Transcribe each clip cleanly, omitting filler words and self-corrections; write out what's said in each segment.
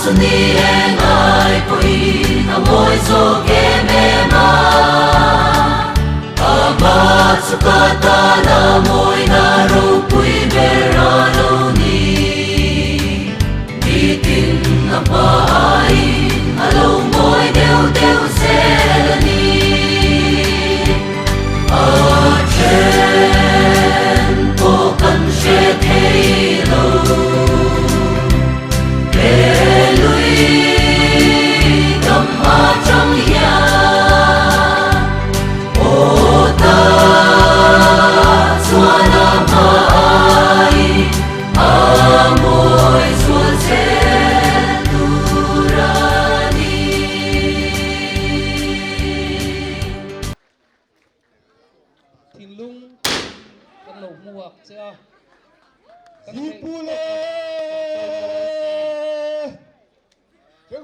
ni en ai poi na moi zo ke me ma ama sukata na moi na ro pui berano ni bitin na pai alo moi deu deu se ni a chen po kan she thei lo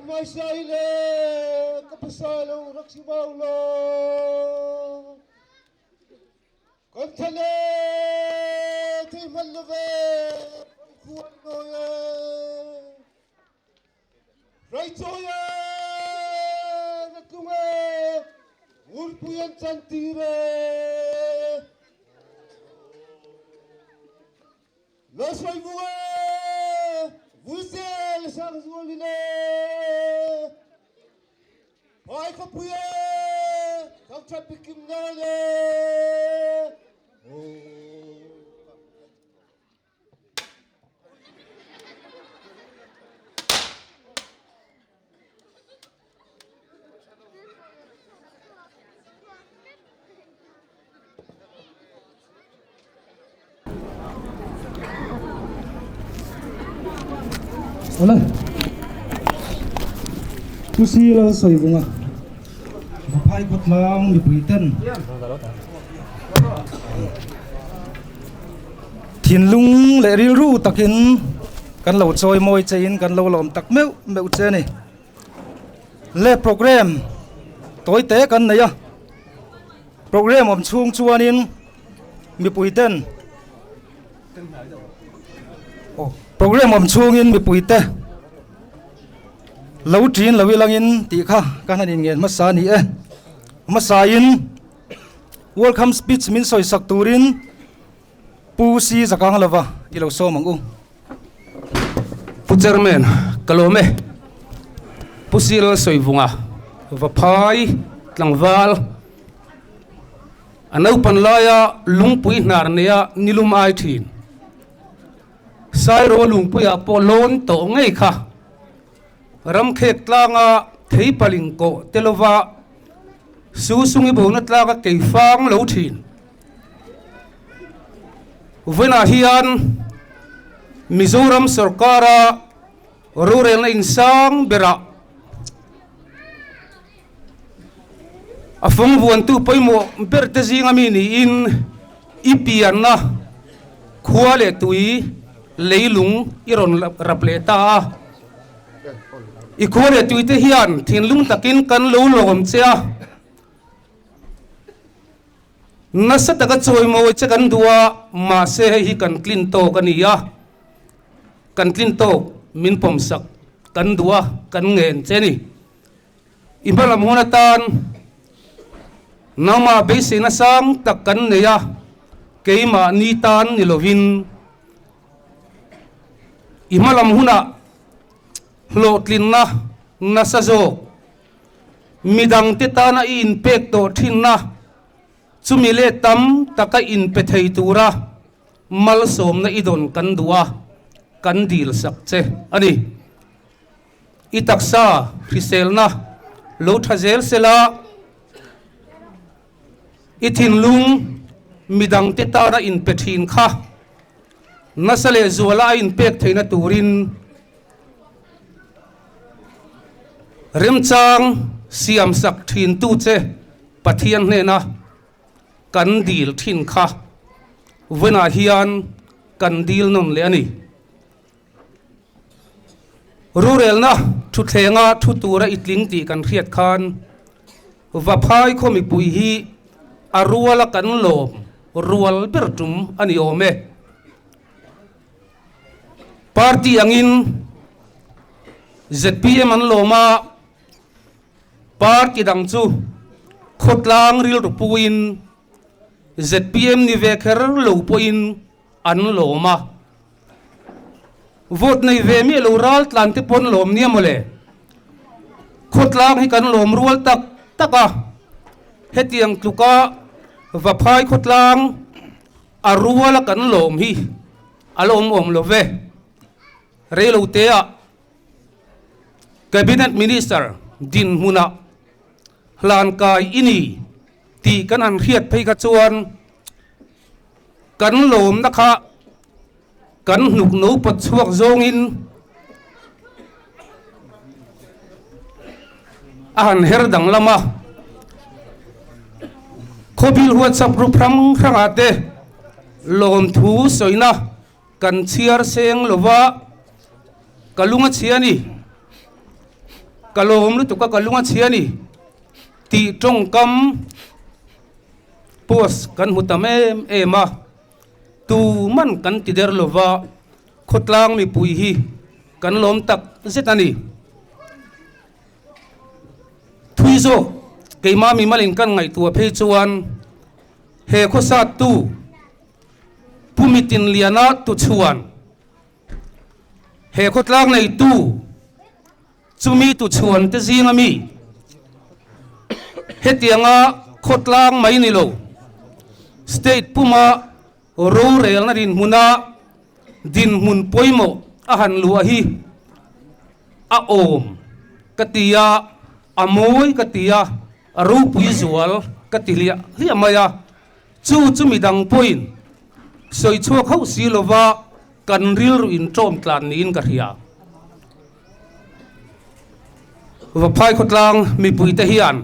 Masaile kapasalo raksibaulo kontale timallave kuanoye raitoye nakume urpuyan santire lasai buwe Vuzel sangzuline Pai kapuye kau capikim nale Wala. Pusi la soi bunga. Mapai kot lang di puitan. Thiên lung lệ ril ru takin kan lo choi moi chain kan lo lom tak meu che ni. Le program toy te kan này ya. Program om chung chuanin mi puitan. Program om chungin mi puite lo trin lo wilangin ti kha kanin ngen masa ni e masa in welcome speech min soi sak turin pusi zakang lava ilo so mangu Puchermen kalome pusil soi vunga vapai tlangwal anau panlaya lungpui narnia nilum ai thin sai ro lung puya polon to ngai kha ram khek tlanga thei palingko telova su sungi bona tlanga keifang lo thin vena hian Mizoram sarkara rural na insang bera afong buan tu poimo berte zinga mini in ipian na khuale tui leilung iron rapleta ikhuale tui te hian thinlung takin kan lo lom chea nasa taka choi mo che kan duwa ma se hi kan clean to kania kan clean to min pom sak kan duwa kan ngen cheni ibalam honatan nama base na sang tak kan neya keima ni tan nilovin imalam huna hlotlin na nasazo midang titana in pekto thinna chumile tam taka in pethei tura mal som na idon kan duwa kan dil sakche ani itaksa risel na lo thazel sela ithin lung midang titana in pethin kha nasale zuala in pek theina turin remchang siam sak thin tu che pathian hne na kan dil thin kha vena hian kan dil non le ani rural na thu thenga thu tura itling ti kan riat khan va phai khomi pui hi aruala kan lom rual bertum ani ome party angin ZPM an loma part ki dang chu khotlang ril ru puin ZPM ni vekher lo poin an loma vote nei ve mi lo ral tlan te pon lom ni mole khotlang hi kan lom rual tak taka hetiang tluka va phai khotlang aruala kan lom hi alom om love re lo te a cabinet minister din huna hlan kai ini ti kan an khiat phei kha chuan kan lom na kha kan hnuk no pat chuak zong in ahan her dang lama khobil huat sap ru phrang ate lom thu soina kan chiar seng lova kalunga chiani kalom lu tuka kalunga chiani ti tong kam pos kan hutame ema tu man kan ti der lova khotlang mi pui hi kan lom tak zetani thuizo keima mi malin kan ngai tu phei chuan he khosa tu pumitin liana tu chuan he khotlang nei tu chumi tu chuan te zinga mi hetianga khotlang mai ni lo state puma ro rel na rin huna din mun poimo ahan lua hi a om katia amoi katia aru pui zual katilia hi amaya chu mi dang point soi chua khau si lova kan ril ru in trom tlan ni in ka ria va phai khotlang mi pui te hian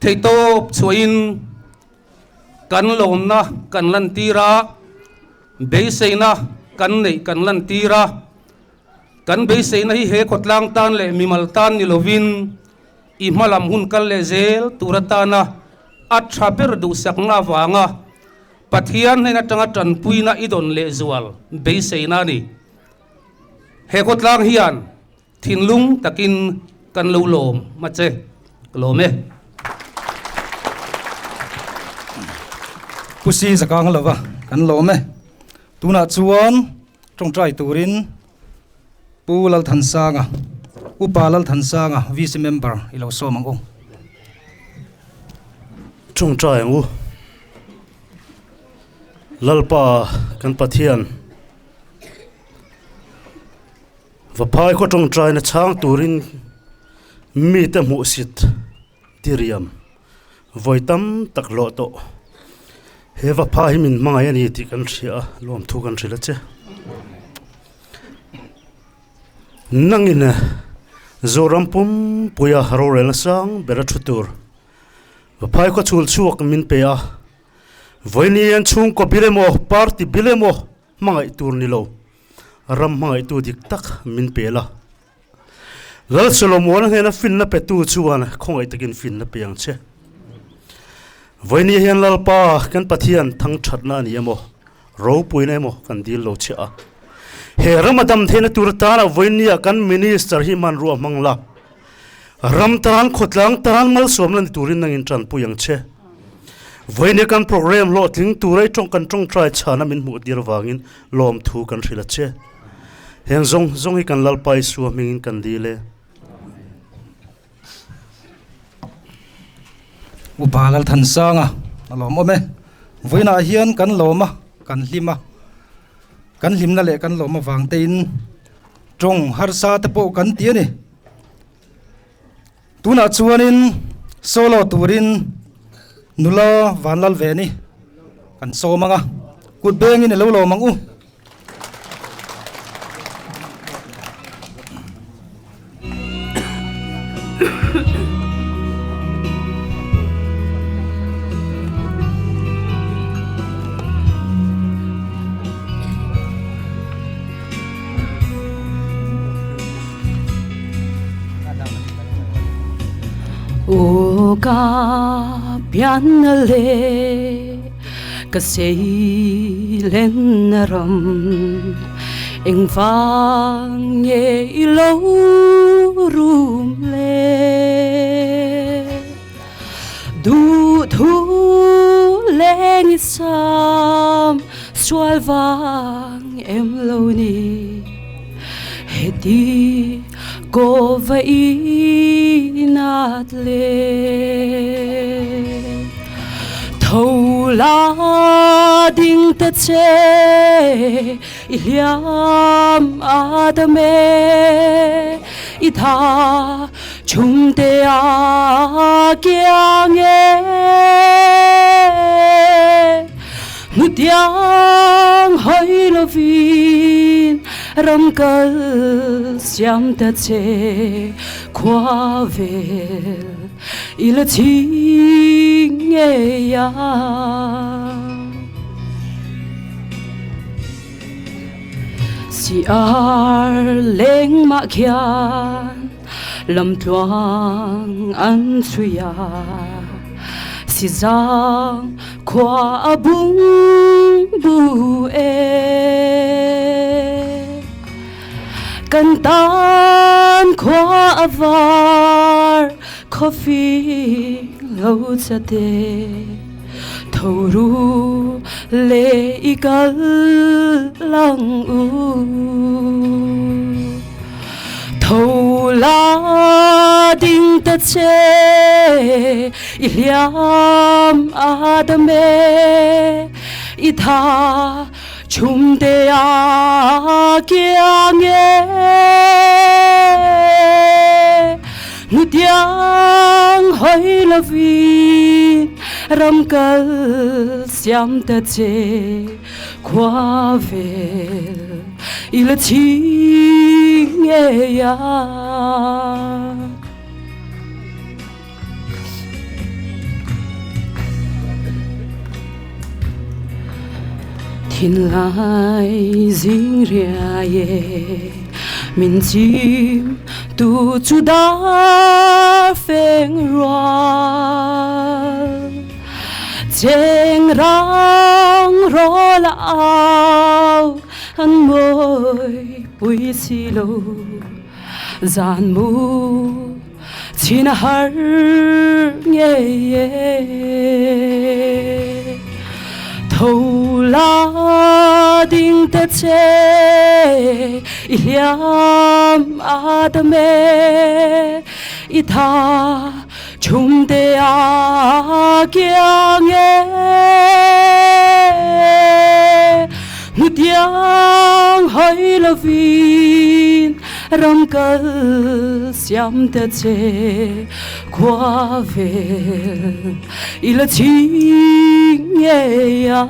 thei to chuin kan lom na kan lan tira be seina kan nei kan lan tira kan be seina hi he khotlang tan le mi mal tan ni lovin i malam hun kal le zel turatana atha per du sakna wanga pathian hena tanga tan puina idon le zual be seina ni he khotlang hian thinlung takin kan lo lom mache lome pusi zakang lova kan lome tuna chuan tong trai turin pulal thansanga upalal thansanga vice member ilo somango chung trai ngu lalpa kan pathian vapai ko chung trai na chang turin mi te mu sit tiriam voitam taklo to he vapai min mangai ani ti kan thia lom thu kan thila che nangina zorampum puya harorel sang bera thutur vapai ko chul chuak min pe a voini an chung ko bilemo party bilemo mangai tur ni lo ram mangai tu dik tak min pe la lal solomon hena finna pe tu chuan khongai takin finna pe yang che voini hian lalpa kan pathian thang thatna ni emo ro puine mo kan dil lo che a he ramadam thena turtana voini kan minister hi man ru mangla ram tan khotlang tan mal somlan turin nang in tran pu yang che voini kan program lo tling turai tong kan tong try chana min mu dir wangin lom thu kan thila che heng zong hi kan lalpai su mingin kan dile upalal thansanga alom ome voina hian kan loma kan limna le kan loma wangte in tong har sa te po kan ti ni tuna chuanin solo turin nula vanlal ve ni kan somanga kut beng in lo lo mangu O ka pianale ka seilen ram anh vang nghe lâu rùm lê du thu lên sam xoal vang em lâu ni hết đi cô vậy nát lê thâu la ding ta che iliam adame itha chung te a kyang e mutiang hoi lovin ram kal siam ta che qua về ila ching e ya si ar leng ma khian lam tuang an suya si giang qua bung bu e kan tan qua avar coffee lâu cha te thâu ru lệ igal lang u thâu la ding ta che iliam adame itha chung te a kyang e mutiang hoi lovin ram kal siam ta che qua về ila ching e ya thiên lai dinh ria ye min chim tu chu da pheng roa cheng rang ro la ao an môi bui si lo gian mu chin har nghe ye thâu la ding ta che iliam adame itha chung te a kyang e mutiang hoi lovin ram kal siam ta che qua về ila ching e ya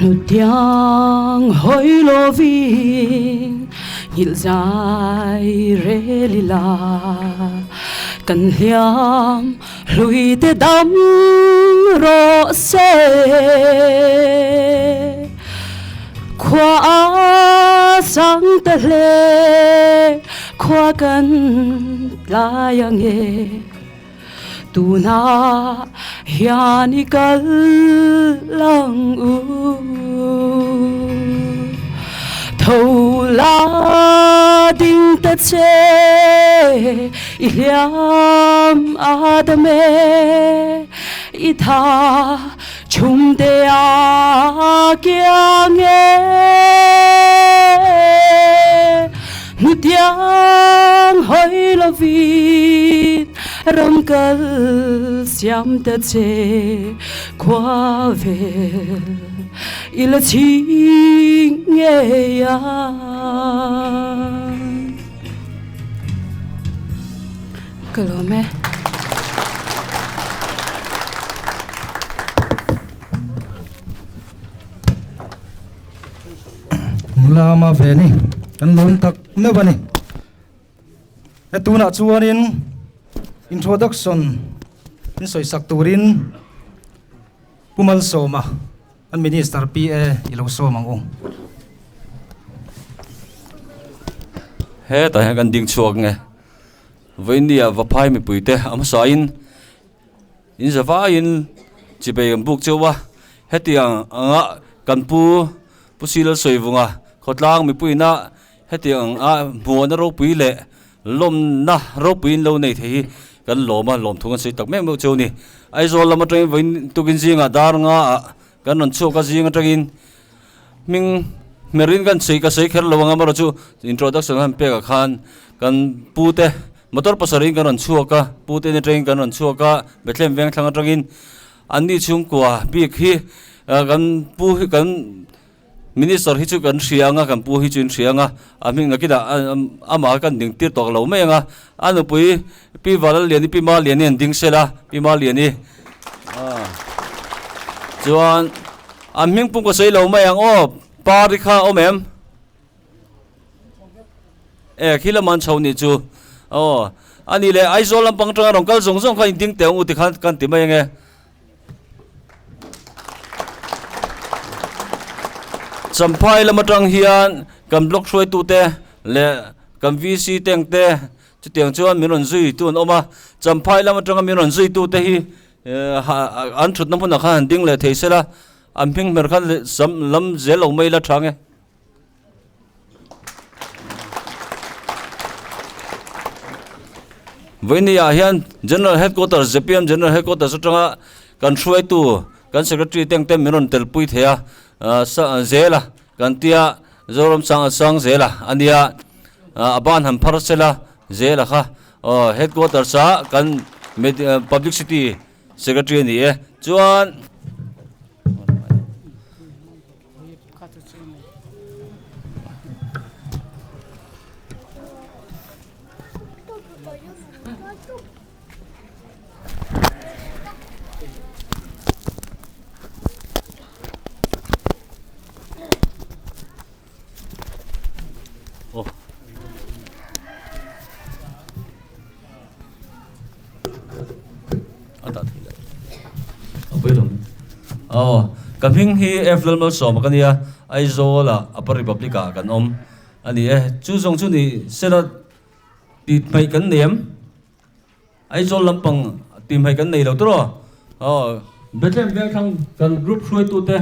nu tiếng hoi lovin nhil dài re lila kan hiam lui te dam ro se qua sang ta le qua kan la yang e tu na hian ikal lang u thâu la ding ta che iliam adame itha chung te a kyang e mutiang hoi lovin ram kal siam ta che qua về ila ching e ya kalome lama ve ni kan lon tak me bani etuna chuanin introduction in soi sak turin pumal soma an minister PA ilo so mangong he ta he kan ding chuak nge voinia vaphai mi puite am sain in zawa in chibe buk chewa hetiang anga kanpu pusil soivunga khotlang mi puina hetiang a buana ro puile lom na ro puin lo nei thei kan loma lom thunga sei tak me mo choni ai zo lama train voin tukin jinga dar nga kan non chu ka jinga tagin ming merin kan sei ka sei kher lawanga maro chu introduction han pe ka khan kan pute motor pasaring kan non chu ka pute ni train kan non chu ka bethlem veng thanga tagin ani chung kwa bi khi kan pu kan minister hi chu kan hrianga kan pu hi chu hrianga aming ngakida ama kan ding tir tok lo menga anu pui pi wal lian pi ma lian en ding sela pi ma lian ni chuan aming pung ko sei lo mayang o parikha omem khila man chhoni chu ani le aizol lampang tanga rongkal zong zong kha ding te u ti khan kan ti mai nge samphai lamatang hian kam block throi tu te le kam VC teng te chu tiang chuan miron zui tun oma samphai lamatang miron zui tu te hi an thut namun khan ding le theisela amping mer khan sam lam zelo mai la thange voinia hian general headquarters JPM general headquarters atanga kan throi tu kan secretary teng te miron tel pui thea zela kantia zorom sang zela ania aban ham pharsela zela kha headquarters sa kan publicity secretary ni e chuan kamhing hi eflal mal som kania aizola upper republica kan om ani chu jong chu ni sela ti mai kan nem aizol lampang ti mai kan nei lo tro bethem bel thang kan group throi tu te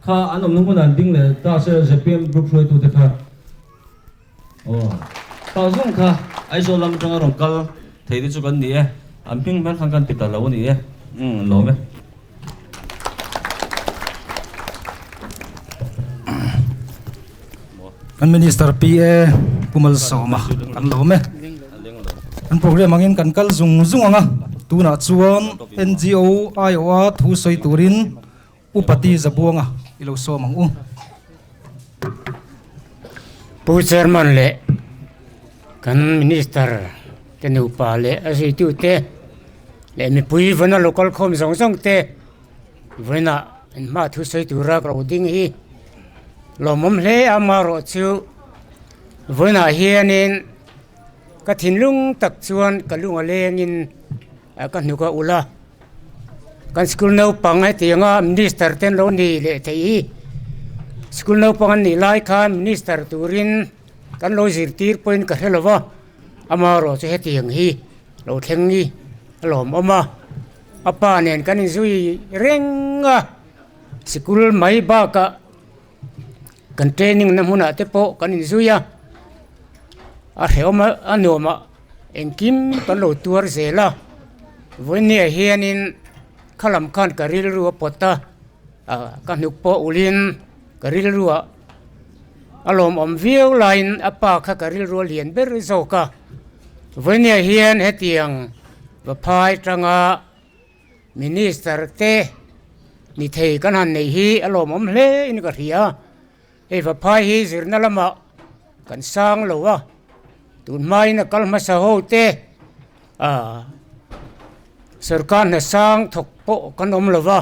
kha anom nung an ding le ta se JPM group throi tu te kha ta jong kha aizol lam tang rom kal thei di chu kan ni amping mel khang kan ti ta lo ni lo me an minister PA pumal soma kan lo me an program angin kan kal zung anga tuna chuan NGO IOA thu soi turin upati zabuanga ilo so mangu pu chairman le kan minister ten upa le asi tu te le mi pui vana local khom song song te vana ma thu soi tura kro ding hi lomom le amaro chu vana hianin ka thinlung tak chuan kalung alengin ka nuka ula kan school no pangai tianga minister ten lo ni le thei school no pangan ni lai khan minister turin kan lo zir tir point ka helova amaro che hetiang hi lo thengi lom oma apa nen kan zui renga school mai ba ka kan training na huna te po kan zuya a heoma anoma engkim kan lo tuar zela voinia hianin khalam khan karil ruwa pota kan nukpo ulin karil ruwa alom om viau line apa kha karil ruwa lian ber zoka voinia hian hetiang va phai tanga minister te ni thei kan han nei hi alom om hle in ka ria e va phai hi zirna lama kan sang lowa tun mai na kalma sa ho te sarkar na sang thok po kan om lova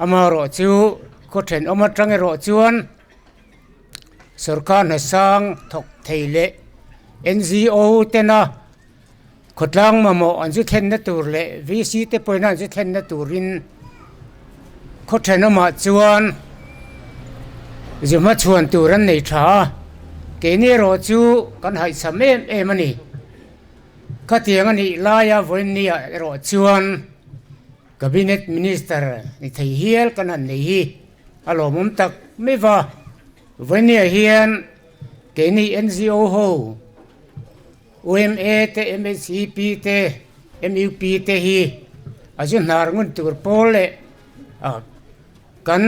amaro chu ko then oma tang ro chuan sarkar na sang thok theile NGO te na khotlang mamo anju then na tur le VC te poina anju then na turin khó tránh nó mà chuan dù mà chuan tu ran này trả cái này rồi chú con hãy sắm em anh đi cái tiếng anh đi la ya với nia rồi chuan cabinet minister ni thầy hiel con anh này hi alo mum tak me va với nia hiền cái này NGO ho UMA te MSCP te MUP te hi ajun nar ngun tur pole kan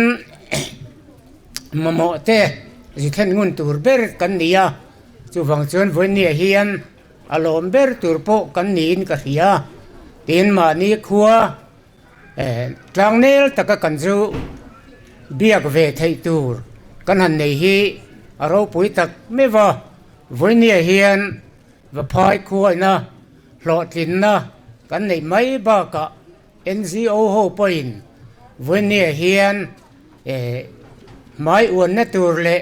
mamo te jithen ngun tur ber kan nia chu wang chuan voi nia hian alom ber tur po kan nin ka hia tin ma ni khua tlang nel taka kan zu biak ve thei tur kan han nei hi aro pui tak mewa voi nia hian và phai khua na lo tin na kan nei mai ba ka NGO ho point voi nia hian mai uan na tur le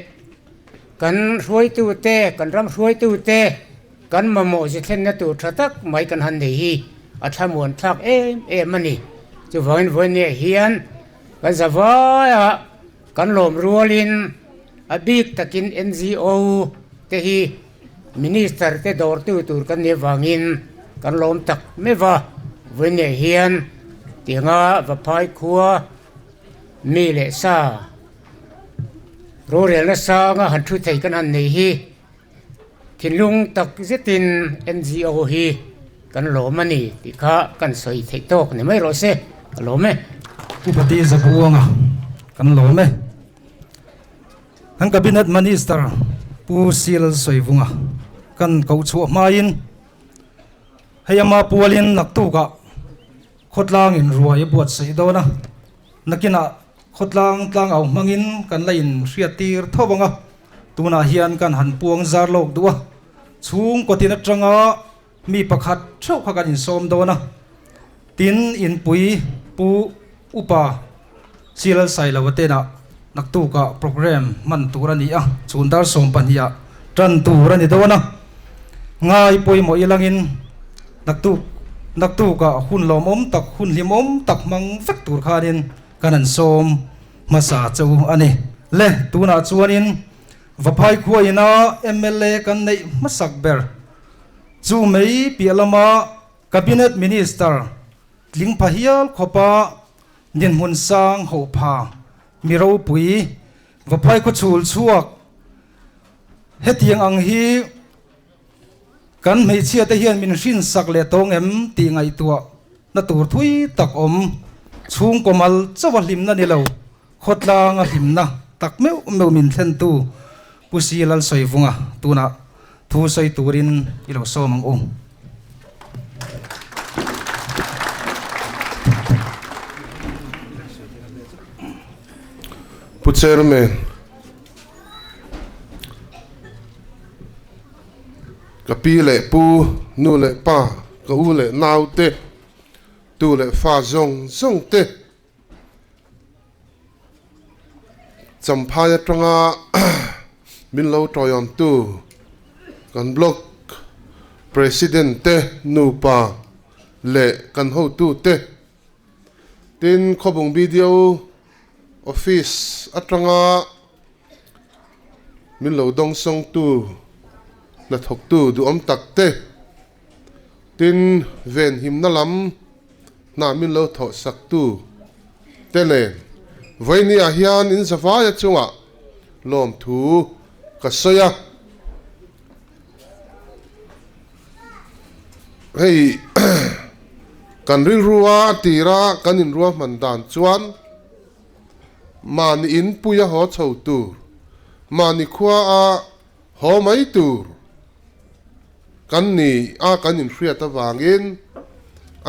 kan ruai tu te kan ram ruai tu te kan mamo je thlen na tu thatak mai kan han nei hi a thamun thak em mani chu vain voi nia hian kan zawaya kan lom rualin a big takin NGO te hi minister te dor tu tur kan ne wangin kan lom tak mewa voi nia hian tinga va phai khua mi le sa ro re la sa nga han thu thei kan an nei hi thin lung tak zetin NGO hi kan lo mani ti kha kan soi thei tok ne mai ro se lo me upati zabuanga kan lo me han cabinet minister pu sil soivunga kan kau chu main hayama pualin naktu ka khotlang in ruai buat sei dona nakina khotlang tlang au mangin kan lain riatir thobanga tuna hian kan han puang zar lok duwa chung kotina tanga mi pakhat thau kha kan in som dona tin in pui pu upa silal sai lawate na naktu ka program man turani a chundar som pania tran turani dona ngai poi mo ilangin naktu ka hun lom om tak hun lim om tak mang vek tur khanin kanan som masa chu ani le tuna chuanin vaphai khuaina MLA kan nei masak ber chu mei pialama cabinet minister tling phahial khopa nin mun sang ho pha miro pui vaphai ko chul chuak hetiang ang hi kan mei chia te hian min rin sak le tong em ti ngai tua na tur thui tak om chung komal chawahlim na ni lo khotlang a hlim na tak meu min thlen tu pusilal soivunga tuna thu soi turin ilo somang ong Chairman ka pi le pu nu le pa ka u le nau te tu le fa zong te champaya tanga min lo toyon tu kan block president te nu pa le kan ho tu te tin khobung video office atanga min lo dong song tu na thok tu du om tak te tin ven him na lam na min lo tho sak tu te le voini a hian in zawaya chunga lom thu ka soya hei kan ril ruwa tira kan in ruwa man dan chuan mani in puya ho chho tur mani khua a ho mai tur kan ni a kan in hria ta wangin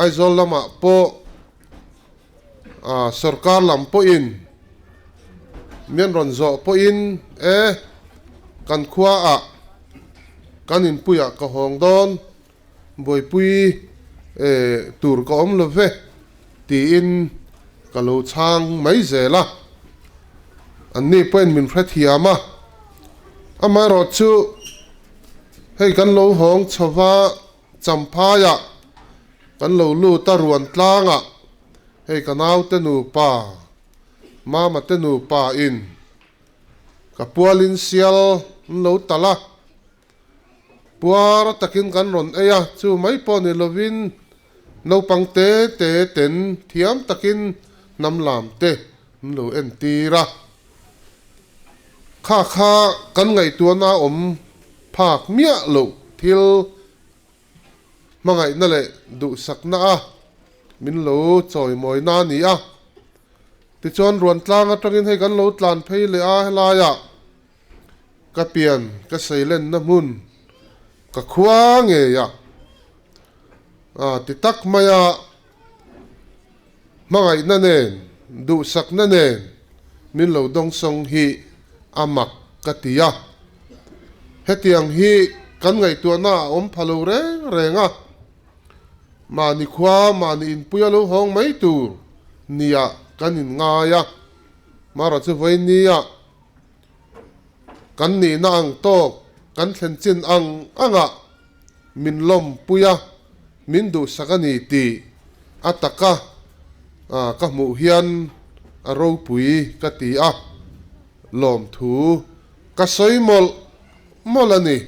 aizol lama po sarkar lam po in mian ron zo po in kan khua a kan in puya ka hong don boi pui tur ko om lo ve ti in ka lo chang mai zela anni point min phret hiama ama ro chu hei kan lo hong chawa champaya kan lo lu ta ruan tlanga hei kanau te nu pa mama te nu pa in ka pualin sial lo tala puar takin kan ron eya chu mai po ni lovin no pangte te ten thiam takin nam lam te lo en tira kha kan ngai tua na om phak mia lo thil mangai na le du sakna a min lo choi moi na ni a ti chon ruan tlang atangin hei kan lo tlan phei le a hela ya ka pian ka seilen na mun ka khua nge ya ti tak maya mangai na nen du sak na nen min lo dong song hi amak ka tia hetiang hi kan ngai tua na om phalo renga mani khwa mani in puyalo hong mai tur nia kan in nga ya mara chu voi nia kan ni na ang to kan thlen chin ang anga min lom puya min du sakani ti ataka ka mu hian a ro pui ka ti a lom thu ka soi molani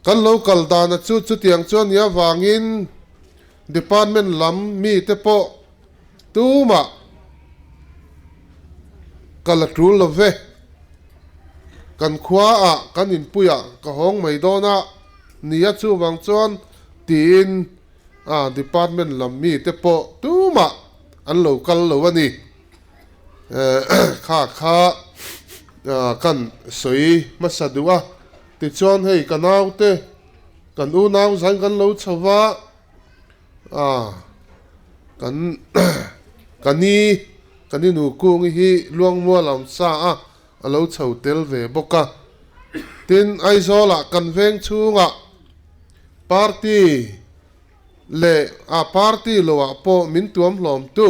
kan local dana chu tiang chuan ya wangin department lam mi te po tuma kala trul love kan khwa a kan in puya ka hong mai dona nia chu wang chuan tin department lam mi te po tuma an local lo ani kha kan soi masadua ti chuan hei kanau te kan u nau zang kan lo chawa kani nu kung hi luang mua lam sa a lo chau tel ve boka tin ai zola kan veng chunga party le party lo po min tuam hlom tu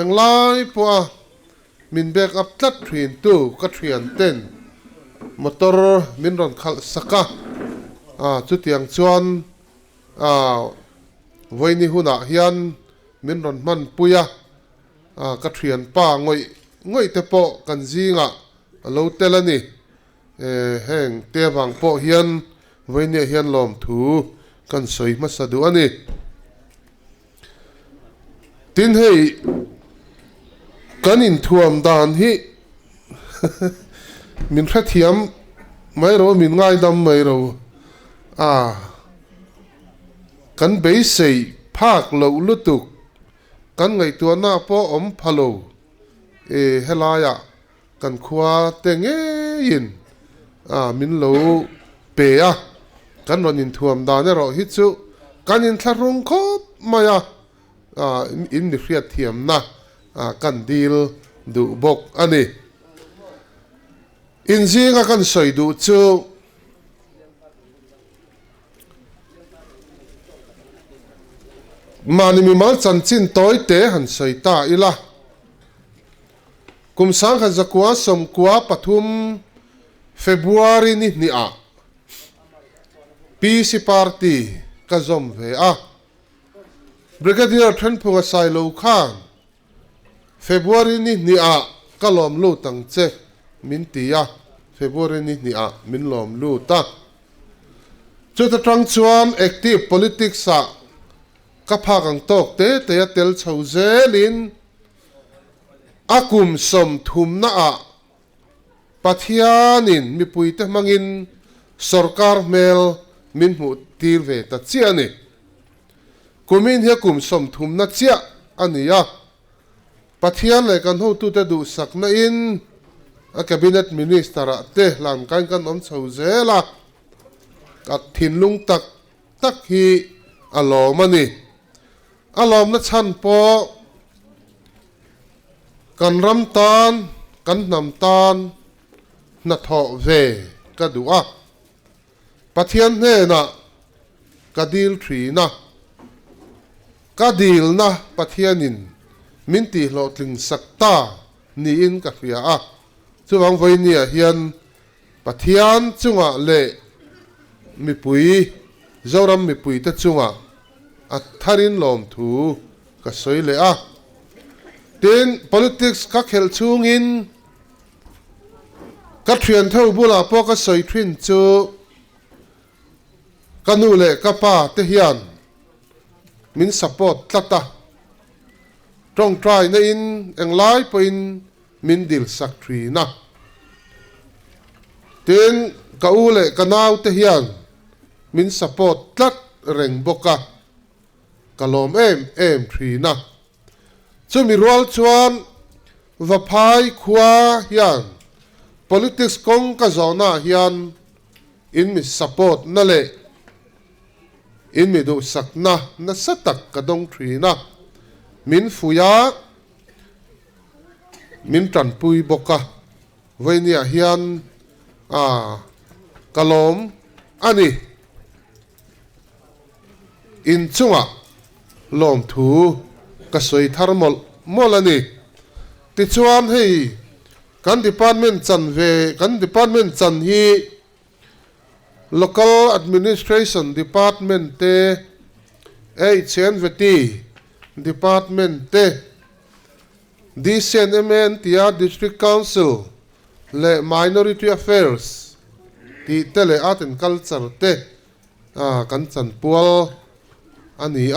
englai po min back up tlat thrin tu ka thian ten motor min ron khal saka chu tiang chuan voini huna hian min ron man puya ka thian pa ngoi te po kan zinga lo telani heng te wang po hian voini hian lom thu kan soi ma sadu ani tin hei kan in thuam dan hi min khathiam mai ro min ngai dam mai ro kan bei sei phak lo lutuk kan ngai tua na po om phalo helaya kan khwa tenge in min lo pe kan ron in thuam dan ro hi chu kan in tharung khop maya in ni hriat thiam na kan dil du bok ani in zinga kan soi du chu mani mi mal chan chin toy te han soi ta ila kum sang khan zakwa som kwa pathum February ni a PC party ka zom ve Brigadier Thenphunga sai lo khan February ni a kalom lu tang che min tia February ni a min lom lu ta chu ta tang chuan active politics ka phakang tok te tel chho zelin akum som thum na pathianin mi puite mangin sarkar mel min mu tir ve ta chiani kumin he kum som thum na chia ania pathian le kan ho tu te du sakna in a cabinet minister te lam kan om chho zela ka thin lung tak hi alomani alom na chan po kan ram tan kan nam tan na tho ve ka duwa pathian ne na ka dil thri na ka dil na pathianin min ti lo tling sakta ni in ka hria chuwang voinia hian pathian chunga le mi pui zoram mi pui ta chunga a tharin lom thu ka soi le tin politics ka khel chung in ka thian thau bula po ka soi thin chu kanu le ka pa te hian min support tlata trong try na in englai po in min dil sak thri na tin ka u le ka nau te hian min support tlat reng boka kalom em thri na chumi rual chuan vaphai khua hian politics kong ka zona hian in mi support na le in mi du sakna na satak ka dong thri na min fuya min tran pui boka voinia hian kalom ani in chunga lom thu ka soi tharmol molani ti chuan hei kan department chan hi local administration department te HNVT department te DCNMN tia district council le minority affairs ti tele art and culture te kan chan pual ani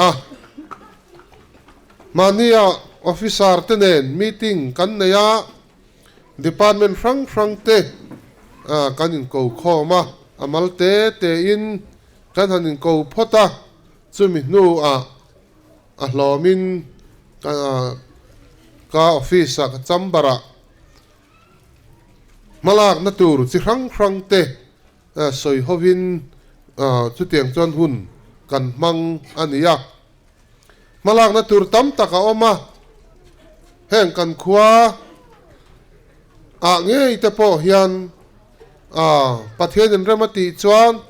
mania officer tenen meeting kan neya department frang te kan in ko khoma amal te in kan hanin ko phota chumi nu a hlomin ka office ka chambara malak na tur chi frang te soi hovin chu tiang chuan hun kan mang ania malak na tur tam taka oma heng kan khua nge te po hian pathian in remati chuan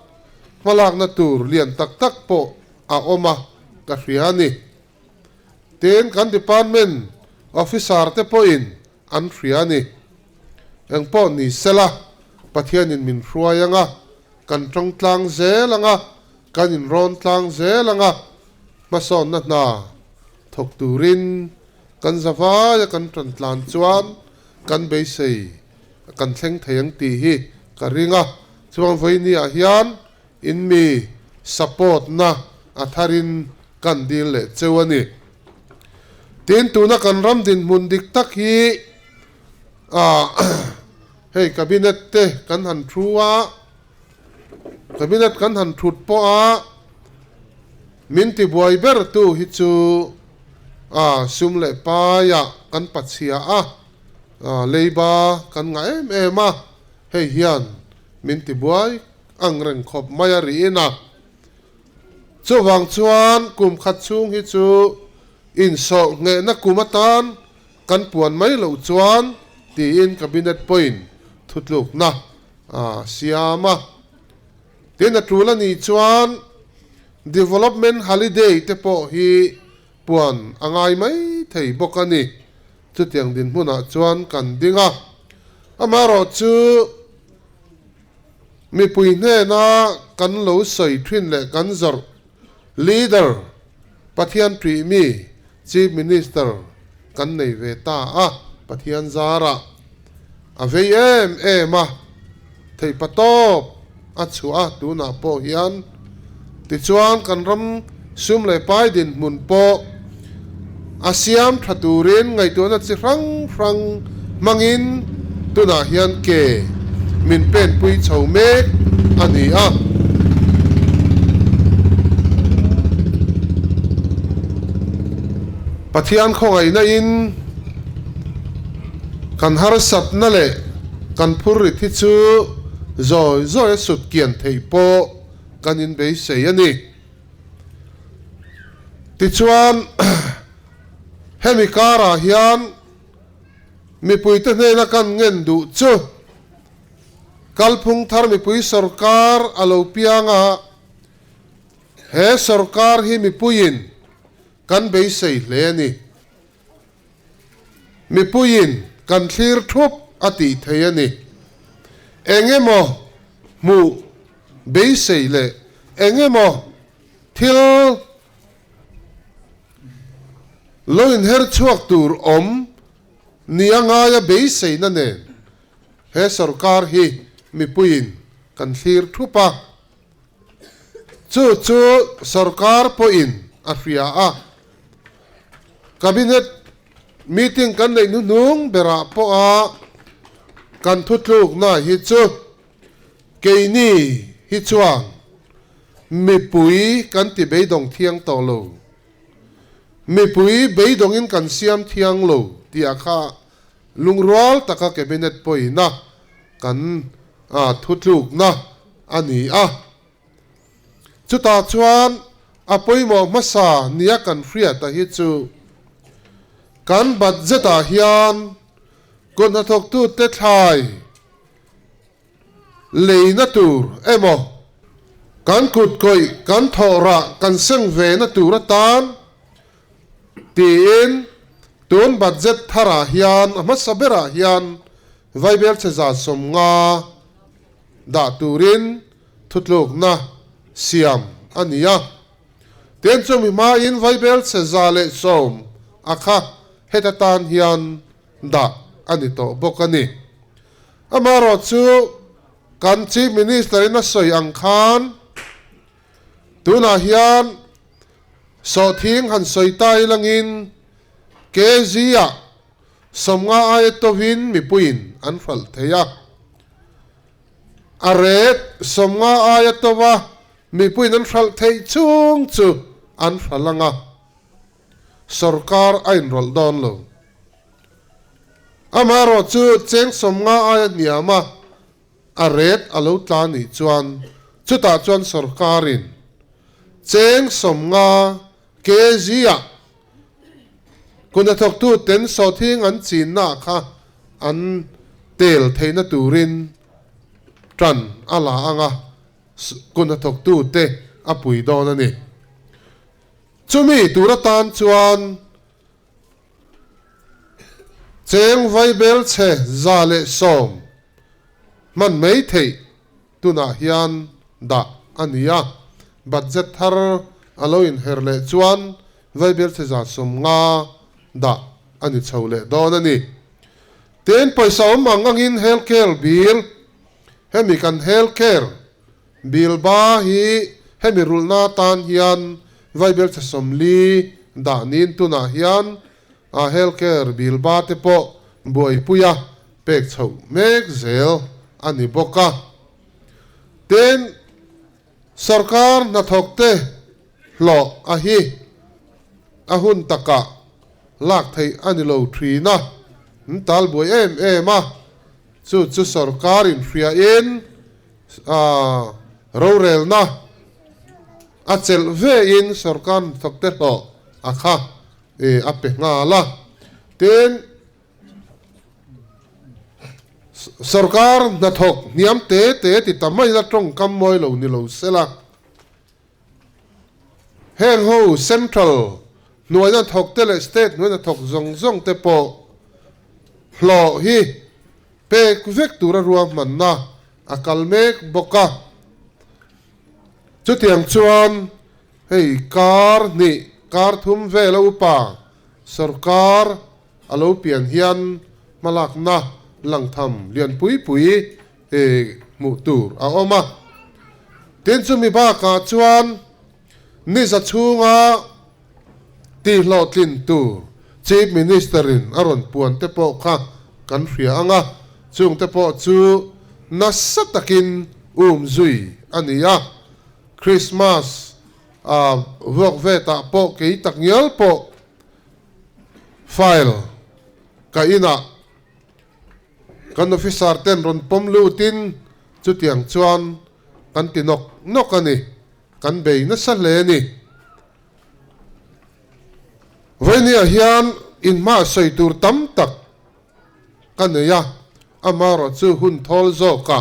malak na tur lian tak po oma ka hriani ten kan department officer te po in an hriani eng po ni sela pathian in min hruayanga kan tong tlang zelanga kan in ron tlang zelanga mason na thok turin kan zawa ya kan tran tlan chuan kan be sei kan thleng theiang ti hi ka ringa chuang voini a hian in mi support na atharin kan dil le chewani tin tu na kan ram din mun dik tak hi hei cabinet te kan han thruwa cabinet kan han thut po min ti buai ber tu hi chu sum le pa ya kan pachia leiba kan nga em hei hian min ti buai ang reng khop maya ri ina chu wang chuan kum khat chung hi chu in so nge na kumatan kan puan mai lo chuan ti in cabinet point thutluk na siama tin a trula ni chuan development holiday te po hi puan angai mai thei bokani chu tiang din huna chuan kan dinga amaro chu mi pui hne na kan lo soi thin le kan zor leader pathian pri mi chief minister kan nei ve ta pathian zara avei em thei patop achua tu na po hian ti chuan kan ram sum le pai din mun po asiam thaturin ngai tu na chi frang mangin tu na hian ke min pen pui chho mek ani pathian khongai na in kan har sat na le kan phur ri thi chu zoi sut kian thei po kan in be sei ani ti chuan hemi kara hian mi pui te hne na kan ngen du chu kalphung thar mi pui sarkar alo pianga he sarkar hi mi puin kan be sei hle ani mi puin kan thlir thup ati thei ani engemo mu be sei le engemo thil loin her chuak tur om nianga ya be sei na ne he sarkar hi mi puin kan thlir thupa chu sarkar po in afia a cabinet meeting kan nei nu nung bera po a kan thutluk na hi chu keini hi chuang mi pui kan ti be dong thiang to lo mi pui be dong in kan siam thiang lo ti a kha lungrol taka cabinet poi na kan thutluk na ani a chuta chuan apoi mo masa nia kan fria ta hi chu kan budget a hian kon thok tu te thai leina tur emo kan kut koi kan thora kan seng ve na tur tan tin tun budget thara hian ama sabera hian vaibel cheza somnga da turin thutluk na siam ania ten chumi ma in vaibel cheza le som akha hetatan hian da ani to bokani amaro chu kan chief minister na soi ang khan tuna hian so thing han soi tai langin kezia somnga ayetovin mi puin an fal theya aret somnga ayatova mi puin an fal thei chung chu an falanga sarkar ain rol don lo amaro chu cheng somnga ayat niama aret alo tlani chuan chuta chuan sarkarin cheng somnga kezia kuna thok tu ten so thing an chin na kha an tel theina turin tran ala anga kuna thok tu te apui don ani chumi turatan chuan cheng vaibel che zale som man mei thei tuna hian da ania budget thar aloin herle chuan vaibel che za som nga da ani chole don ani ten paisa mangangin healthcare bill hemi kan healthcare bill ba hi hemi rulna tan hian vaibel che somli da nin tuna hian a healthcare bill ba te po boi puya pek chho mek zel ani boka ten sarkar na thokte lo a hi ahun taka lak thei ani lo thina tal boi em a chu sarkar in fria in rorel na achel ve in sarkar thokte lo akha ape nga la ten sarkar na thok niam te ti tamai la trong kam moi lo ni lo sela heng ho central nuai na thok te le state nuai na thok zong te po hlo hi pe vek tura ruam man na akal mek boka chu tiang chuan hei kar thum ve lo pa sarkar alo pian hian malak na lang tham lian pui mu tur a oma ten chu mi ba ka chuan ni za chunga ti lo tlin tu chief minister in aron puan te po kha kan fria anga chung te po chu nasatakin zui ania Christmas vok ve ta po ke tak nyal po file ka ina kan officer ten ron pom lutin chu tiang chuan kan tinok nok ani kan be na sa le ni venia hian in ma soi tur tam tak kan ya amaro chu hun thol zo ka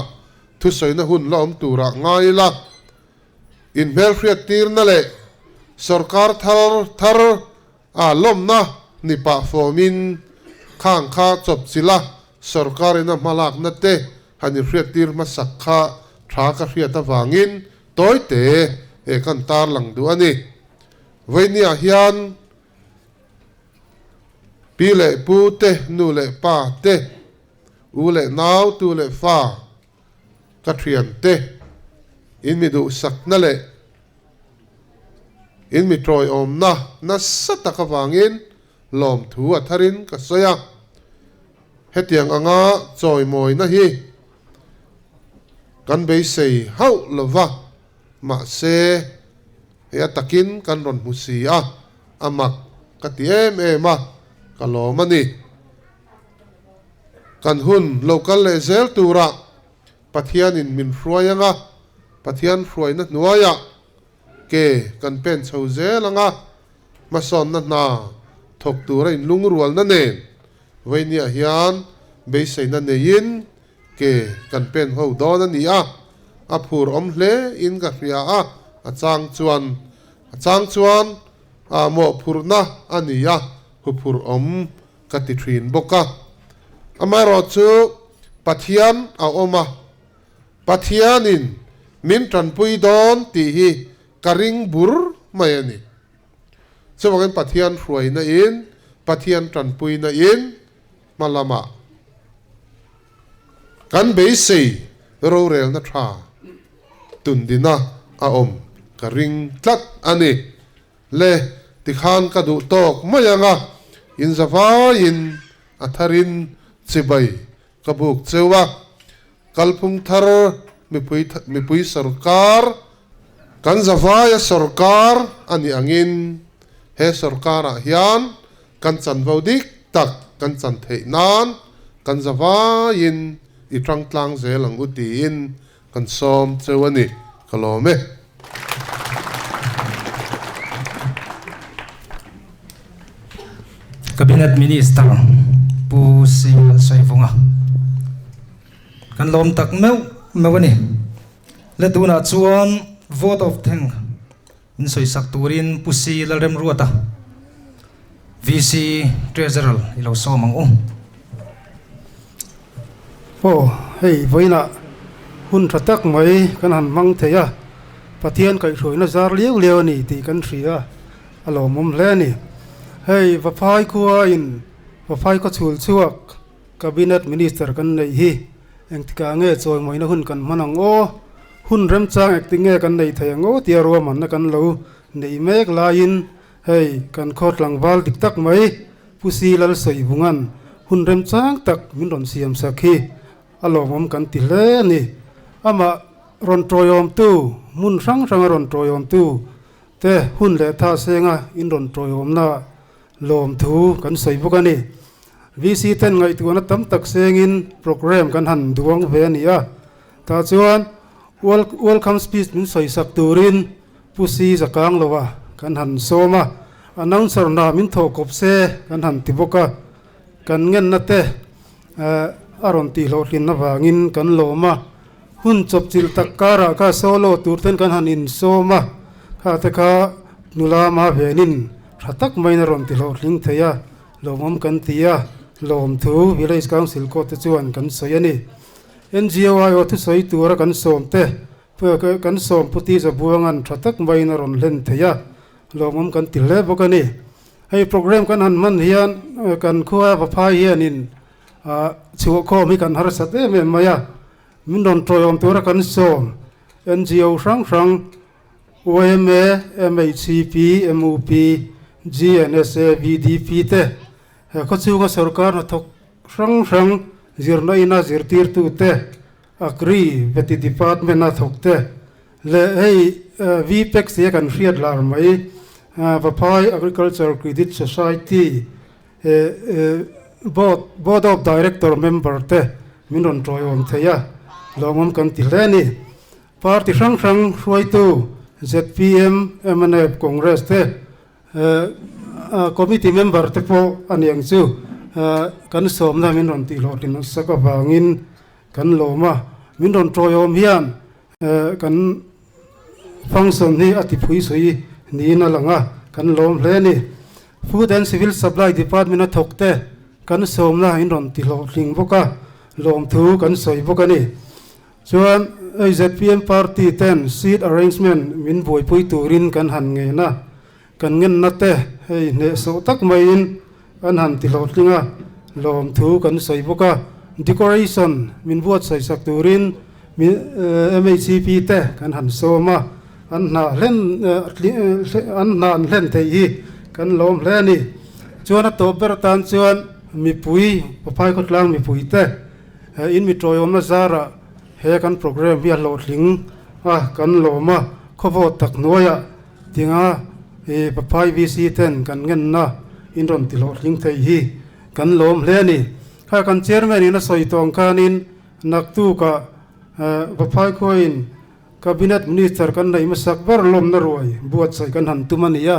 thu soi na hun lom tura ngai la in bel friat tir na le sarkar thar lom na ni pa fomin khang kha chop sila sarkarina malak na te hani friat tir masak kha tha ka friat awangin toy te kan tar lang du ani venia hian pi le pu te nu le pa te u le nau tu le fa ka thian te in mi du sak na le in mi troi om na sata ka wangin lom thu a tharin ka soya hetiang anga choi moi na hi kan bei sei hau lova ma se ya takin kan ron musi a amak ka ti em ma ka lo mani kan hun local le zel tura pathian in min hruayanga pathian hruai na nuaya ke kan pen chho zelanga ma son na thok tura in lung rual na nen weinia hian be sei na nein ke kan pen ho do na ni a phur om hle in ka ria a chang chuan a mo phurna ania hu phur om ka ti thin boka amai ro chu pathian a oma pathianin min tran pui don ti hi karing bur mai ani chuan pathian hruai na in pathian tran pui na in malama kan bei sei ro rel na tha tundina a om karing tlat ani le ti khan ka du tok mayanga in zawa in atharin chibai kabuk chewa kalpung thar mi pui sarkar kan zawa ya sarkar ani angin he sarkar a hian kan chan vodik tak kan chan thei nan kan zawa in i tlang tlang zelang uti in kan som chewani kalome Cabinet Minister Pu Si Soivunga kan lom tak meu ni le tuna chuan vote of thank in soi sak turin pusi lalrem ruata VC Treasurer ilo so mang hei voina hun thatak mai kan han mang theya pathian kai thoi na zar liu ni ti kan thria alo mom hle ni hei vaphai khuwa in vaphai ko chul chuak cabinet minister kan nei hi engtika nge choi moi na hun kan manang hun rem chang acting nge kan nei thayang tia ro man na kan lo nei mek lain hei kan khot langwal dik tak mai pusi lal soi bungan hun rem chang tak min ron siam sakhi alo mom kan ti le ni ama ron troyom tu mun sang sang ron troyom tu te hun le tha senga in ron troyom na lom thu kan soi bukani VC ten ngai tu na tam tak sengin program kan han duang ve ni ta chuan welcome speech min soi sak turin pusi zakang lowa kan han soma announcer na min tho kop se kan han ti boka kan ngen na te aron ti lo hlin na wangin kan loma hun chop chil takara ka solo turten kan han in soma kha te kha nula ma venin thatak mai na ron ti lo hling theya lomom kan tia lom thu village council ko te chuan kan soyani NGO ayo thu soi tura kan som te kan som puti za buangan thatak mai na ron len theya lomom kan ti le bokani hei program kan han man hian kan khuwa vaphai hian in chuo kho mi kan har sate me maya min don troyom tura kan som NGO rang OMA MHCP MUP GNSA VDP te ko chuga sarkar na thok rang zirna ina zirtir tu te agri beti department na thok te le hei VPEX ye kan riat lar mai Vapai Agriculture Credit Society board of director member te minon troyom theya lomom kan tileni party rang ruai tu ZPM MNF Congress te committee member te po aniang chu kan som na min ron ti lo tin saka wangin kan loma min ron troyom hian kan function ni ati phui sui ni na langa kan lom hle ni food and civil supply department na thokte kan som na in ron ti lo hling boka lom thu kan soi boka ni chuan ZPM party 10 seat arrangement min boi pui turin kan han nge na kan ngen na te hei ne so tak mai in an han ti lo tlinga lom thu kan soi boka decoration min buat sai sak turin MHCP te kan han soma an na len an na len te hi kan lom le ni chuan a to ber tan chuan mi pui papai ko tlang mi pui te in mi troyom na zara he kan program hi a lo tling kan loma khovo tak noya tinga papai VC ten kan ngen na in ron ti lo tling thei hi kan lom hle ni kha kan chairman in a soi tong kanin nak tu ka papai ko in cabinet minister kan nei masak ber lom na roi buat sai kan han tumania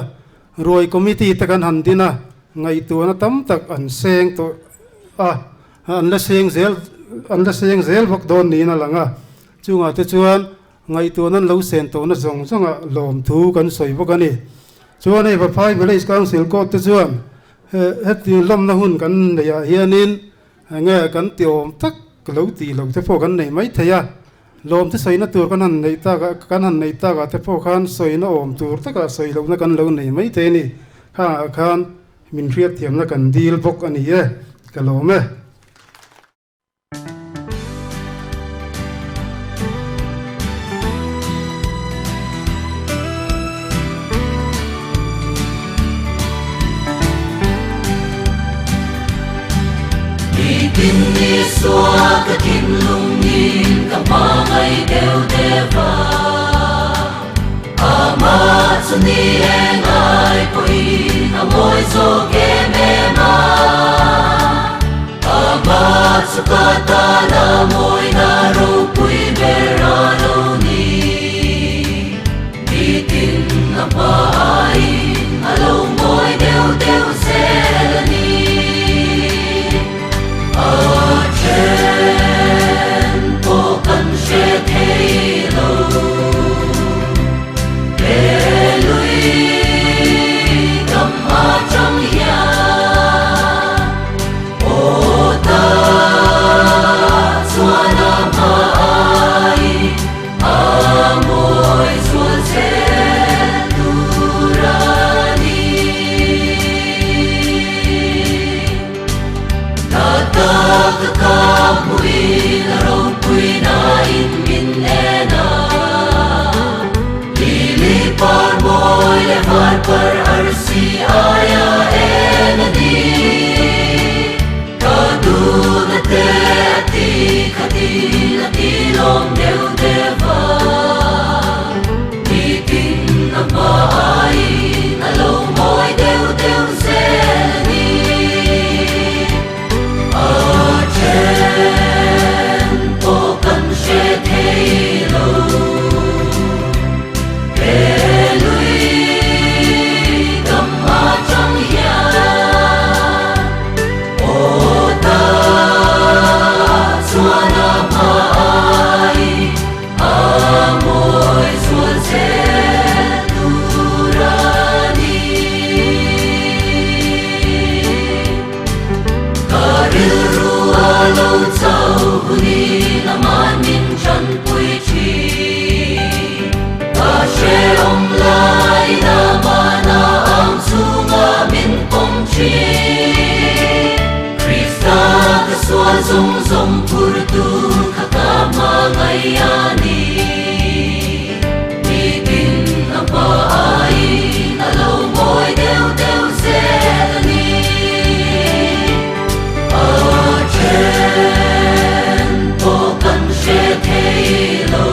roi committee ta kan han dina ngai tu na tam tak an seng to an la seng zel bok don ni na langa chunga te chuan ngai tu nan lo sen to na zong zonga lom thu kan soi bok ani chuan ei papai village council ko te chuan heti lom na hun kan ya hianin nge kan tiom tak lo ti lo te pho kan nei mai theya lom te soi na tur kan han nei ta ga te pho khan soi na om tur ta ka soi lo na kan lo nei mai te ni khan min riat thiam na kan deal bok ani e ka lo me Tin ni xua cái tin lung nhìn cả ba ngày đều deva ama suni en ai poi amoi zo ke me ma ama sukata na moi na ro pui verano ni tin na ba ai alo moi đều đều se ni पर अर्सी आया एनदी kadun te ati khati lati lom deu deva titin amai alo moi deu deu seni achen po kan she thelo Zong zong purtu kakama ngayani Nitin ang baay Alaw mo'y deu deu selani Achen po kan she thelo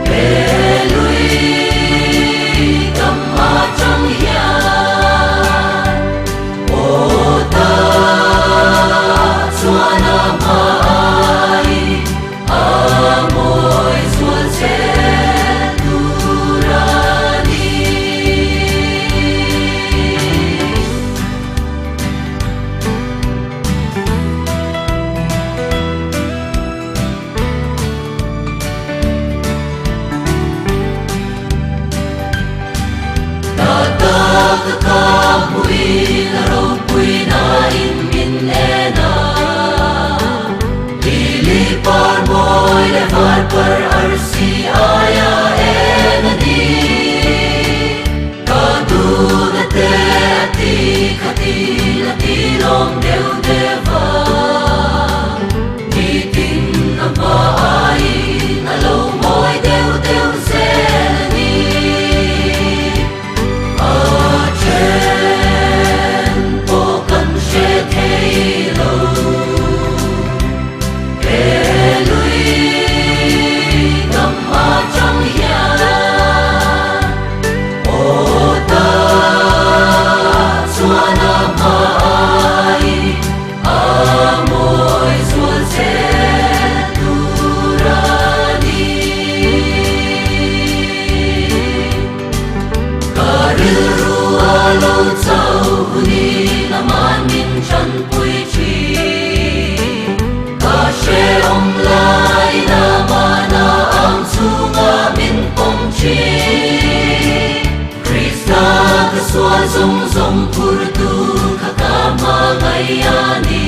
Pelui kama chang ya पर अर्सी आया एनदी kadun te ati lâu châu huni na man min chan pui chi ca she ong lai na mana ang sunga min pong chi Krista ka swa zong zong pur tu ka kama ngayani